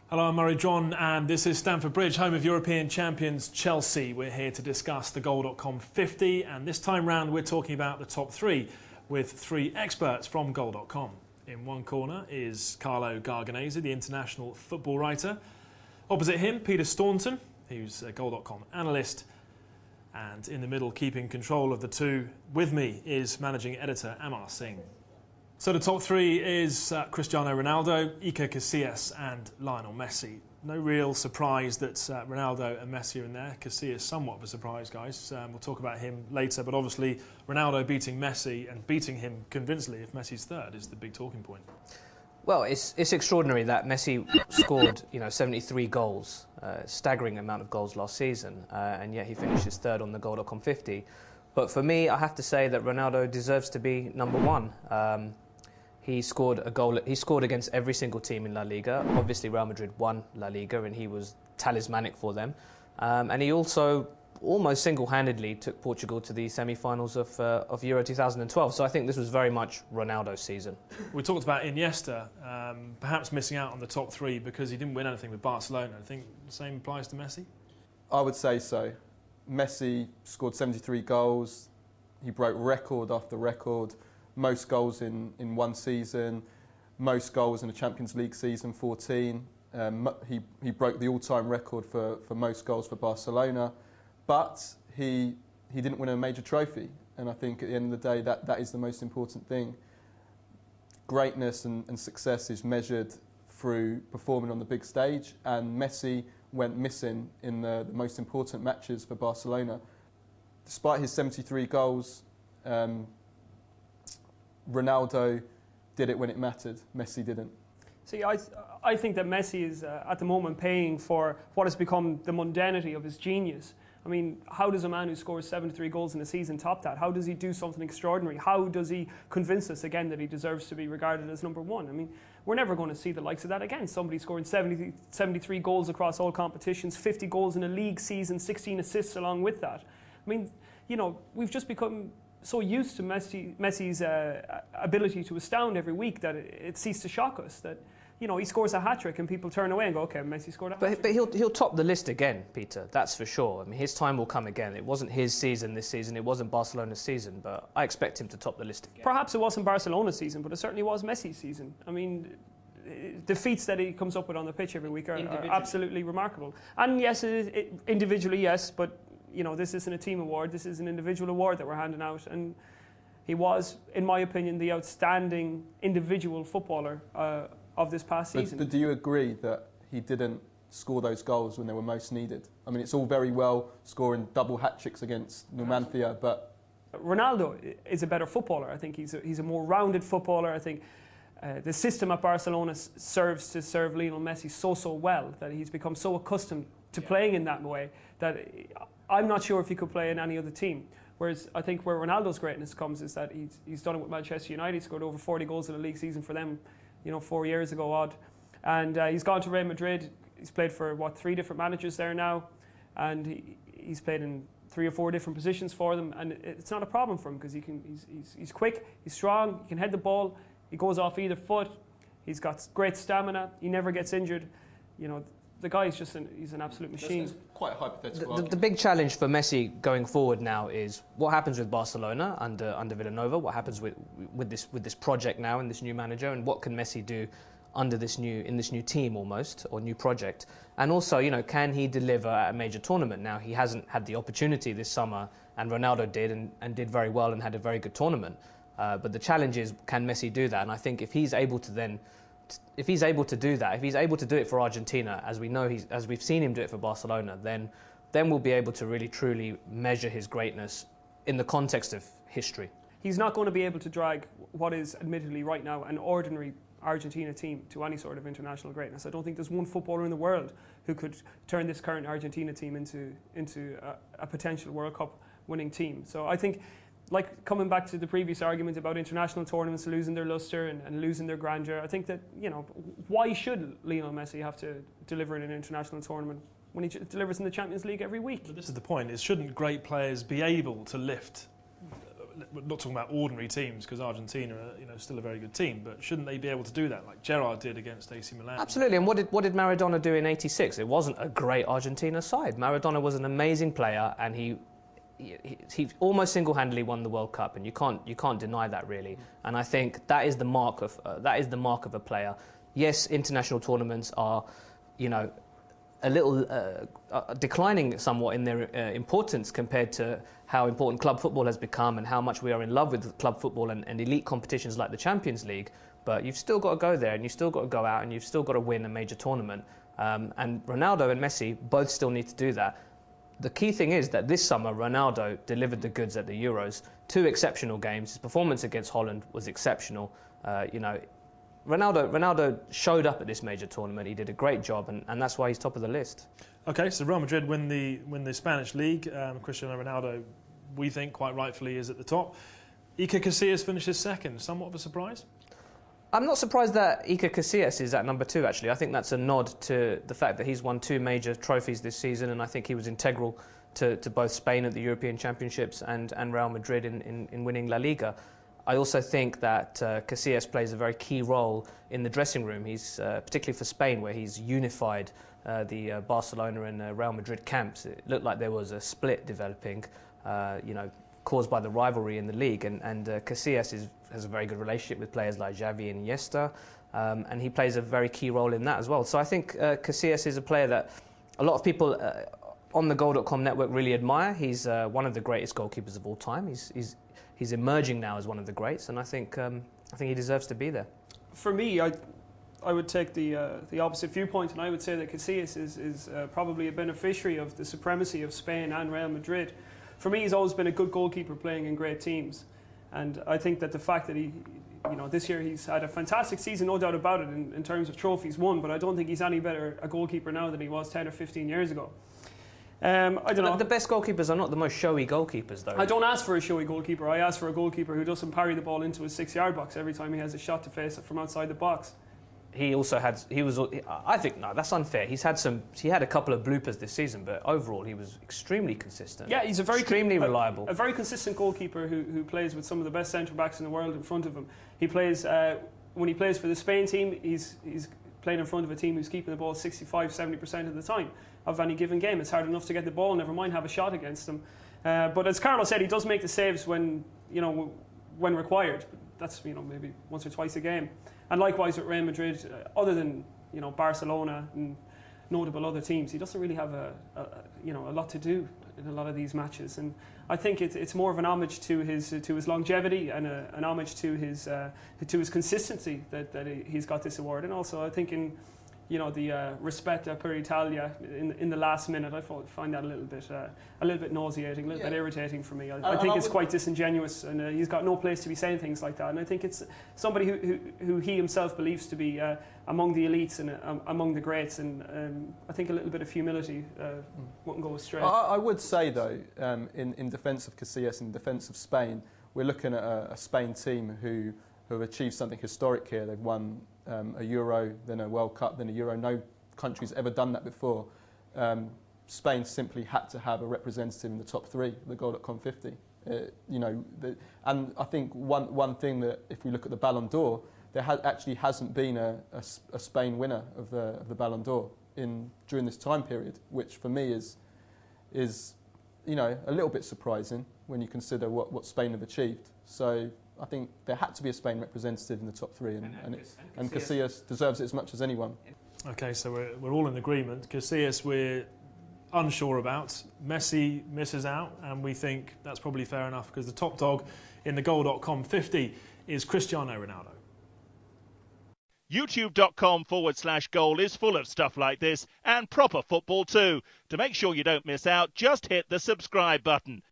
Hello, I'm Murray John, and this is Stamford Bridge, home of European champions Chelsea. We're here to discuss the Goal.com 50, and this time round we're talking about the top three with three experts from Goal.com. In one corner is Carlo Garganese, the international football writer. Opposite him, Peter Staunton, who's a Goal.com analyst. And in the middle, keeping control of the two with me, is managing editor Amar Singh. So the top three is Cristiano Ronaldo, Iker Casillas and Lionel Messi. No real surprise that Ronaldo and Messi are in there. Casillas somewhat of a surprise, guys. We'll talk about him later, but obviously Ronaldo beating Messi and beating him convincingly if Messi's third is the big talking point. Well, it's extraordinary that Messi scored 73 goals, staggering amount of goals last season, and yet he finishes third on the Goal.com 50. But for me, I have to say that Ronaldo deserves to be number one. He scored a goal. He scored against every single team in La Liga. Obviously, Real Madrid won La Liga, and he was talismanic for them. And he also almost single-handedly took Portugal to the semi-finals of Euro 2012. So I think this was very much Ronaldo's season. We talked about Iniesta, perhaps missing out on the top three because he didn't win anything with Barcelona. I think the same applies to Messi? I would say so. Messi scored 73 goals. He broke record after record. Most goals in one season, most goals in a Champions League season, 14. He broke the all-time record for most goals for Barcelona, but he didn't win a major trophy. And I think at the end of the day, that is the most important thing. Greatness and success is measured through performing on the big stage, and Messi went missing in the most important matches for Barcelona. Despite his 73 goals, Ronaldo did it when it mattered. Messi didn't. See, I think that Messi is at the moment paying for what has become the mundanity of his genius. I mean, how does a man who scores 73 goals in a season top that? How does he do something extraordinary? How does he convince us again that he deserves to be regarded as number one? I mean, we're never going to see the likes of that again. Somebody scoring 73 goals across all competitions, 50 goals in a league season, 16 assists along with that. I mean, we've just become so used to Messi's ability to astound every week that it ceased to shock us that he scores a hat-trick and people turn away and go, okay, Messi scored a hat-trick. But he'll top the list again, Peter, that's for sure. I mean, his time will come again. It wasn't his season this season, it wasn't Barcelona's season, but I expect him to top the list again. Perhaps it wasn't Barcelona's season, but it certainly was Messi's season. I mean, the feats that he comes up with on the pitch every week are absolutely remarkable. And yes, individually, yes, but this isn't a team award, this is an individual award that we're handing out, and he was, in my opinion, the outstanding individual footballer of this past season. But do you agree that he didn't score those goals when they were most needed? I mean, it's all very well scoring double hat-tricks against Numancia, but Ronaldo is a better footballer. I think he's a more rounded footballer. I think the system at Barcelona serves to serve Lionel Messi so well that he's become so accustomed to playing in that way that I'm not sure if he could play in any other team. Whereas I think where Ronaldo's greatness comes is that he's done it with Manchester United. He scored over 40 goals in a league season for them, 4 years ago odd. And he's gone to Real Madrid. He's played for, 3 different managers there now. And he's played in 3 or 4 different positions for them. And it's not a problem for him because he's quick, he's strong, he can head the ball, he goes off either foot, he's got great stamina, he never gets injured. The guy is he's an absolute machine. It's quite a hypothetical. The big challenge for Messi going forward now is what happens with Barcelona under Villanova, what happens with this project now and this new manager, and what can Messi do under this new team almost, or new project. And also, can he deliver at a major tournament? Now, he hasn't had the opportunity this summer, and Ronaldo did and did very well and had a very good tournament. But the challenge is, can Messi do that? And I think if he's able to do that, if he's able to do it for Argentina, as we've seen him do it for Barcelona, then we'll be able to really truly measure his greatness in the context of history. He's not going to be able to drag what is admittedly right now an ordinary Argentina team to any sort of international greatness. I don't think there's one footballer in the world who could turn this current Argentina team into a potential World Cup winning team. So I think, like coming back to the previous argument about international tournaments losing their luster and losing their grandeur, I think that, why should Lionel Messi have to deliver in an international tournament when he delivers in the Champions League every week? But this is the point, shouldn't great players be able to lift not talking about ordinary teams, because Argentina are still a very good team, but shouldn't they be able to do that like Gerrard did against AC Milan? Absolutely. And what did Maradona do in '86? It wasn't a great Argentina side. Maradona was an amazing player, and he almost single-handedly won the World Cup, and you can't deny that, really. And I think that is the mark of a player. Yes, international tournaments are, a little declining somewhat in their importance compared to how important club football has become and how much we are in love with club football and elite competitions like the Champions League. But you've still got to go there, and you've still got to go out, and you've still got to win a major tournament. And Ronaldo and Messi both still need to do that. The key thing is that this summer, Ronaldo delivered the goods at the Euros. 2 exceptional games. His performance against Holland was exceptional. Ronaldo showed up at this major tournament. He did a great job, and that's why he's top of the list. Okay, so Real Madrid win the Spanish league. Cristiano Ronaldo, we think quite rightfully, is at the top. Iker Casillas finishes second. Somewhat of a surprise? I'm not surprised that Iker Casillas is at number 2, actually. I think that's a nod to the fact that he's won 2 major trophies this season, and I think he was integral to both Spain at the European Championships and Real Madrid in winning La Liga. I also think that Casillas plays a very key role in the dressing room. He's particularly for Spain, where he's unified the Barcelona and Real Madrid camps. It looked like there was a split developing, caused by the rivalry in the league. And Casillas has a very good relationship with players like Xavi and Iniesta, and he plays a very key role in that as well. So I think Casillas is a player that a lot of people on the Goal.com network really admire. He's one of the greatest goalkeepers of all time. He's emerging now as one of the greats, and I think he deserves to be there. For me, I would take the opposite viewpoint, and I would say that Casillas is probably a beneficiary of the supremacy of Spain and Real Madrid. For me, he's always been a good goalkeeper playing in great teams, and I think that the fact that this year he's had a fantastic season, no doubt about it, in terms of trophies won, but I don't think he's any better a goalkeeper now than he was 10 or 15 years ago. I don't know. The best goalkeepers are not the most showy goalkeepers, though. I don't ask for a showy goalkeeper. I ask for a goalkeeper who doesn't parry the ball into his 6-yard box every time he has a shot to face it from outside the box. I think, no, that's unfair. He had a couple of bloopers this season, but overall he was extremely consistent. Yeah, he's extremely reliable. A very consistent goalkeeper who plays with some of the best centre-backs in the world in front of him. He plays, when he plays for the Spain team, he's playing in front of a team who's keeping the ball 65-70% of the time of any given game. It's hard enough to get the ball, never mind have a shot against them. But as Carlo said, he does make the saves when required. That's maybe once or twice a game. And likewise with Real Madrid, other than Barcelona and notable other teams, he doesn't really have a lot to do in a lot of these matches. And I think it's more of an homage to his longevity and an homage to his consistency that he's got this award. And also I think in the Rispetta per Italia in the last minute, I find that a little bit nauseating, a little bit irritating for me. I think it's quite disingenuous, and he's got no place to be saying things like that. And I think it's somebody who he himself believes to be among the elites and among the greats, and I think a little bit of humility wouldn't go astray. I would say, though, in defence of Casillas, in defence of Spain, we're looking at a Spain team who have achieved something historic here. They've won a Euro, then a World Cup, then a Euro. No country's ever done that before. Spain simply had to have a representative in the top 3, the Goal.com 50. And I think one thing that, if we look at the Ballon d'Or, there actually hasn't been a Spain winner of the Ballon d'Or during this time period, which for me is a little bit surprising when you consider what Spain have achieved. So I think there had to be a Spain representative in the top 3, and Casillas deserves it as much as anyone. Okay, so we're all in agreement. Casillas we're unsure about. Messi misses out, and we think that's probably fair enough because the top dog in the Goal.com 50 is Cristiano Ronaldo. YouTube.com/goal is full of stuff like this and proper football too. To make sure you don't miss out, just hit the subscribe button.